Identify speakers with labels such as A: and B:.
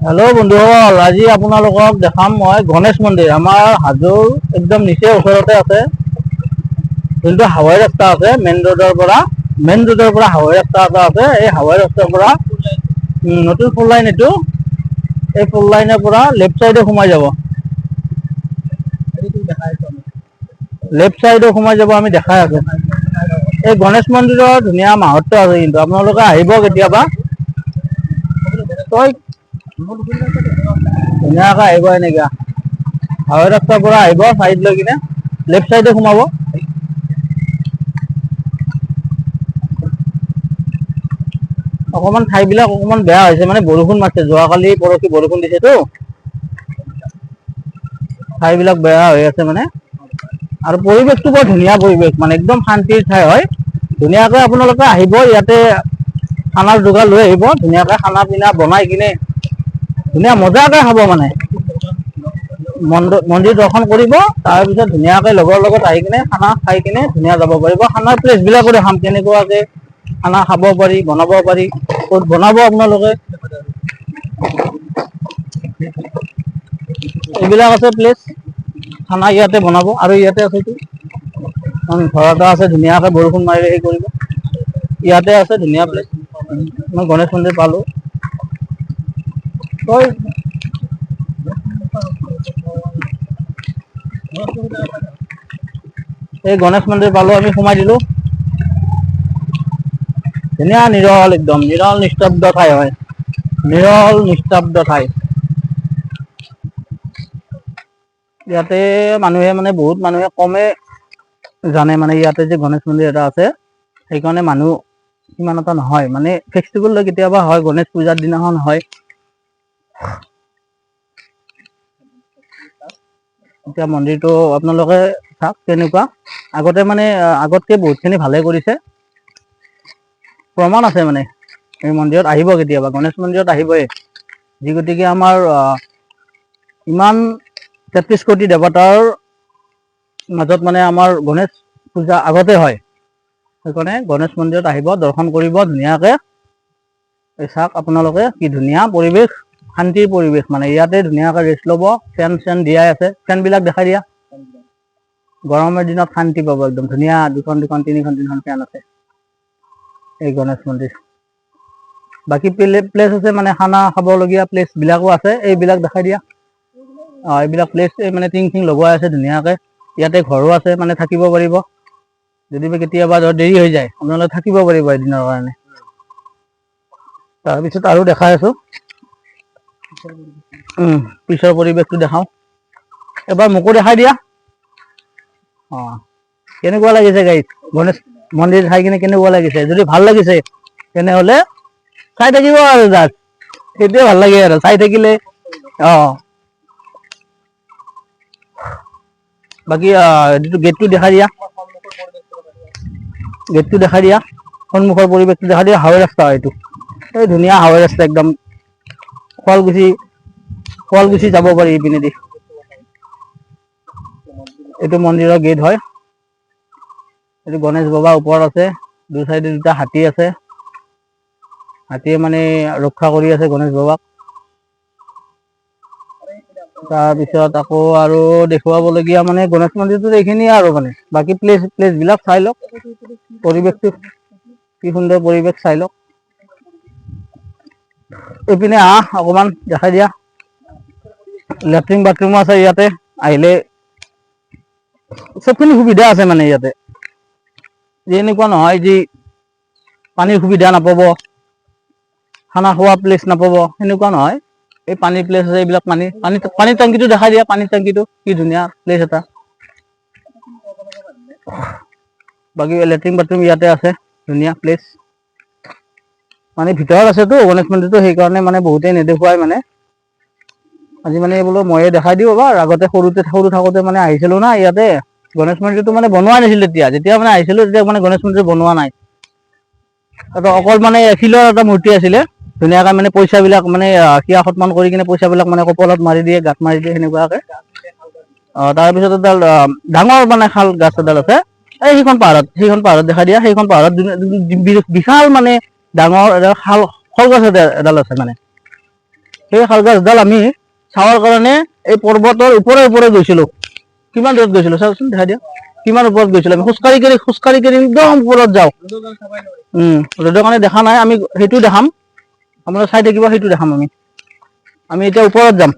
A: Hello बंधुসকল, আজি আপোনালোকক দেখাম মই গণেশ মন্দিৰ। আমাৰ হাজোৰ একদম নিচে ওচৰতে আছে, যোনটো হাৱাই ৰাস্তা আছে মেইন ৰোডৰ পৰা হাৱাই ৰাস্তা এটা আছে। এই হাৱাই ৰাস্তাৰ পৰা নতুন ফুল লাইন, এইটো এই ফুল লাইনৰ পৰা লেফ্ট চাইডে সোমাই যাব। লেফ্ট চাইডে সোমাই যাব, আমি দেখাই আছো। এই গণেশ মন্দিৰৰ ধুনীয়া মাহাত্ম্য আছে, কিন্তু আপোনালোকে আহিব কেতিয়াবা। তই ধুনীয়াকৈ আহিব, এনেকা হাৱাই ৰাস্তাৰ পৰা আহিব, চাইড লৈ কিনে লেফ্ট চাইডে সোমাব। অকমান ঠাইবিলাক অকমান বেয়া হৈছে, মানে বৰষুণ মাৰিছে, যোৱাকালি পৰহি বৰষুণ দিছেতো, ঠাইবিলাক বেয়া হৈ আছে মানে। আৰু পৰিৱেশটো বৰ ধুনীয়া পৰিৱেশ, মানে একদম শান্তিৰ ঠাই হয়। ধুনীয়াকৈ আপোনালোকে আহিব, ইয়াতে খানাৰ যোগাৰ লৈ আহিব, ধুনীয়াকৈ খানা পিনা বনাই কিনে ধুনীয়া মজাকে খাব। মানে মন্দিৰ দৰ্শন কৰিব, তাৰপিছত ধুনীয়াকৈ লগৰ লগত আহি কিনে খানা খাই কিনে ধুনীয়া যাব পাৰিব। খানাৰ প্লেচ বিলাকো দেখাম, কেনেকুৱাকে খানা খাব পাৰি, বনাব পাৰি, ক'ত বনাব আপোনালোকে, এইবিলাক আছে প্লেচ। খানা ইয়াতে বনাব, আৰু ইয়াতে আছে ঘৰ এটা আছে, ধুনীয়াকে বৰষুণ মাৰিলে সেই কৰিব, ইয়াতে আছে ধুনীয়া প্লেচ। মই গণেশ মন্দিৰ পালো। এই গণেশ মন্দিৰ পালো, আমি সোমাই দিলো। ধুনীয়া নিৰল, একদম নিৰল নিস্তব্ধ ঠাই হয়, নিৰল নিস্তব্ধ ঠাই। ইয়াতে মানুহে মানে বহুত মানুহে কমে জানে, মানে ইয়াতে যে গণেশ মন্দিৰ এটা আছে, সেইকাৰণে মানুহ ইমান এটা নহয়। মানে ফেষ্টিভেল কেতিয়াবা হয়, গণেশ পূজাৰ দিনাখন হয়। এতিয়া মন্দিৰটো আপোনালোকে চাওক কেনেকুৱা। আগতে মানে আগতকে বহুতখিনি ভালে কৰিছে, প্ৰমাণ আছে মানে। এই মন্দিৰত আহিব কেতিয়াবা, গণেশ মন্দিৰত আহিবই। যি গতিকে আমাৰ ইমান ৩৩ কোটি দেৱতাৰ মাজত মানে আমাৰ গণেশ পূজা আগতে হয়, সেইকাৰণে গণেশ মন্দিৰত আহিব, দৰ্শন কৰিব ধুনীয়াকে। চাওক আপোনালোকে কি ধুনীয়া পৰিৱেশ, শান্তিৰ পৰিৱেশ। মানে ইয়াতে ধুনীয়াকে ৰেষ্ট ল'ব, ফেন চেন দিয়াই আছে, ফেন বিলাক দেখাই দিয়া। গৰমৰ দিনত শান্তি পাব, একদম ধুনীয়া। দুখন তিনিখন ফেন আছে এই গণেশ মন্দিৰ। বাকী প্লেচ আছে, মানে খানা খাবলগীয়া প্লেচ বিলাকো আছে, এইবিলাক দেখাই দিয়া। এইবিলাক প্লেচ মানে টিং লগোৱা আছে ধুনীয়াকে। ইয়াতে ঘৰো আছে, মানে থাকিব পাৰিব। যদি কেতিয়াবা দেৰি হৈ যায়, আপোনালোকে থাকিব পাৰিব এদিনৰ কাৰণে। তাৰপিছত আৰু দেখাই আছো, পিছৰ পৰিৱেশটো দেখাও। এবাৰ মোকো দেখাই দিয়া। কেনেকুৱা লাগিছে গাইজ, গণেশ মন্দিৰ চাই কিনে কেনেকুৱা লাগিছে? যদি ভাল লাগিছে তেনেহলে চাই থাকিব আৰু, জাষ্ট সেইটোৱে ভাল লাগে আৰু, চাই থাকিলে। বাকী গেটটো দেখাই দিয়া, গেটটো দেখাই দিয়া, সন্মুখৰ পৰিৱেশটো দেখাই দিয়া। হাৱাই ৰাস্তা এইটো, এই ধুনীয়া হাৱাই ৰাস্তা, একদম শুৱালকুছি যাব পাৰি ইপিনেদি। এইটো মন্দিৰৰ গেট হয়। এইটো গণেশ বাবা ওপৰত আছে, দুই চাইডে দুটা হাতী আছে, হাতীয়ে মানে ৰক্ষা কৰি আছে গণেশ বাবাক। তাৰপিছত আকৌ আৰু দেখুৱাবলগীয়া মানে গণেশ মন্দিৰটো এইখিনিয়ে আৰু, মানে বাকী প্লেচ বিলাক চাই লওক। পৰিৱেশটো কি সুন্দৰ পৰিৱেশ, চাই লওক। এইপিনে অকমান দেখাই দিয়া। লেট্ৰিন বাথৰুমো আছে ইয়াতে, আহিলে চবখিনি সুবিধা আছে। মানে ইয়াতে এনেকুৱা নহয় যি পানীৰ সুবিধা নাপাব, খানা খোৱা প্লেচ নাপাব, সেনেকুৱা নহয়। এই পানীৰ প্লেচ আছে, এইবিলাক পানীৰ টেংকিটো দেখাই দিয়া। পানীৰ টেংকিটো কি ধুনীয়া প্লেচ এটা। বাকী লেট্ৰিন বাথৰুম ইয়াতে আছে, ধুনীয়া প্লেচ। মানে ভিতৰত আছেতো গণেশ মন্দিৰটো, সেইকাৰণে মানে বহুতেই নেদেখুৱাই। মানে আজি মানে বোলো ময়ে দেখাই দিওঁ। এবাৰ আগতে সৰু থাকোতে মানে আহিছিলো না ইয়াতে, গণেশ মন্দিৰটো মানে বনোৱা নাছিল। যেতিয়া মানে আহিছিলো, তেতিয়া মানে গণেশ মন্দিৰ বনোৱা নাই। অকল মানে শিলৰ এটা মূৰ্তি আছিলে, ধুনীয়াকে মানে পইচা বিলাক মানে কিয়া সৎমান কৰি কিনে পইচাবিলাক মানে কপালত মাৰি দিয়ে, গাঁত মাৰি দিয়ে, সেনেকুৱাকে। তাৰপিছত এডাল ডাঙৰ মানে শাল গছ এডাল আছে, এই সেইখন পাহাৰত দেখা দিয়া। সেইখন পাহাৰত বিশাল মানে ডাঙৰ এডাল শাল গছ এডাল আছে। মানে সেই শাল গাছডাল আমি চাবৰ কাৰণে এই পৰ্বতৰ ওপৰে ওপৰে গৈছিলো। কিমান দূৰত গৈছিলো চাওকচোন, দেখাই দিয়া কিমান ওপৰত গৈছিলো। আমি খোজকাঢ়ি কাঢ়ি একদম ওপৰত যাওঁ। ৰ'দৰ কাৰণে দেখা নাই, আমি সেইটো দেখাম, আপোনালোকে চাই থাকিব, সেইটো দেখাম আমি এতিয়া ওপৰত যাম।